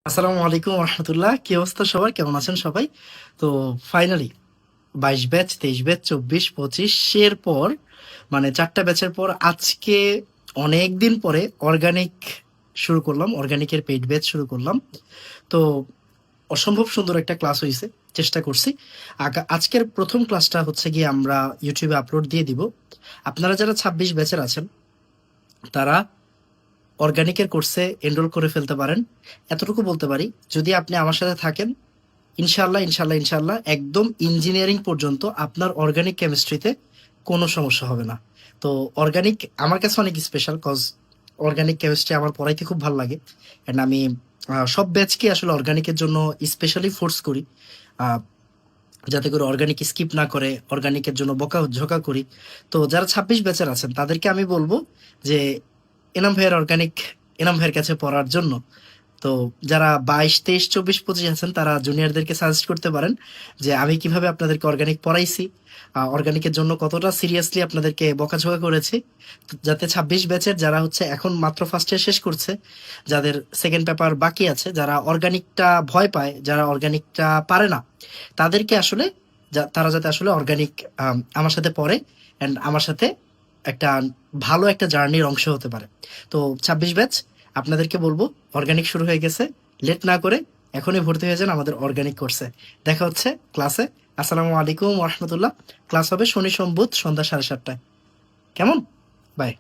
আসসালামু আলাইকুম রহমতুল্লাহ। কি অবস্থা সবার, কেমন আছেন সবাই? তো ফাইনালি 22 ব্যাচ, 23 ব্যাচ, 24-25 পর, মানে 4টা ব্যাচের পর আজকে অনেক দিন পরে অর্গানিক শুরু করলাম, অর্গানিকের পেইড ব্যাচ শুরু করলাম। তো অসম্ভব সুন্দর একটা ক্লাস হয়েছে, চেষ্টা করছি। আজকের প্রথম ক্লাসটা হচ্ছে গিয়ে আমরা ইউটিউবে আপলোড দিয়ে দিব। আপনারা যারা 26 ব্যাচের আছেন তারা অর্গানিকের কোর্সে এনরোল করে ফেলতে পারেন। এতটুকু বলতে পারি, যদি আপনি আমার সাথে থাকেন, ইনশাল্লাহ ইনশাল্লাহ ইনশাল্লাহ একদম ইঞ্জিনিয়ারিং পর্যন্ত আপনার অর্গানিক কেমিস্ট্রিতে কোনো সমস্যা হবে না। তো অর্গানিক আমার কাছে অনেক স্পেশাল, কজ অর্গানিক কেমিস্ট্রি আমার পড়াইতে খুব ভালো লাগে। অ্যান্ড আমি সব ব্যাচকে আসলে অর্গানিকের জন্য স্পেশালি ফোর্স করি, আহ, যাতে করে অর্গানিক স্কিপ না করে, অর্গানিকের জন্য বকা ঝোকা করি। তো যারা 26 ব্যাচের আছেন তাদেরকে আমি বলবো যে এনাম ভাইয়ের কাছে পড়ার জন্য। তো যারা 22, 23, 24, 25 আছেন তারা জুনিয়রদেরকে সাজেস্ট করতে পারেন যে আমি কিভাবে আপনাদেরকে অর্গানিক পড়াইছি, অর্গানিকের জন্য কতটা সিরিয়াসলি আপনাদেরকে বকাঝকা করেছি। তো যাতে 26 ব্যাচের যারা হচ্ছে এখন মাত্র ফার্স্ট ইয়ার শেষ করছে, যাদের সেকেন্ড পেপার বাকি আছে, যারা অর্গানিকটা ভয় পায়, যারা অর্গানিকটা পারে না, তাদেরকে আসলে তারা যাতে আসলে অর্গানিক আমার সাথে পড়ে অ্যান্ড আমার সাথে একটা ভালো একটা জার্নির অংশ হতে পারে। তো 26 ব্যাচ আপনাদেরকে বলবো, অর্গানিক শুরু হয়ে গেছে, লেট না করে এখনই ভর্তি হয়ে যান আমাদের অর্গানিক কোর্সে। দেখা হচ্ছে ক্লাসে। আসসালামু আলাইকুম রহমতুল্লাহ। ক্লাস হবে শনি সোম বুধ সন্ধ্যা 7:30টায়। কেমন? বাই।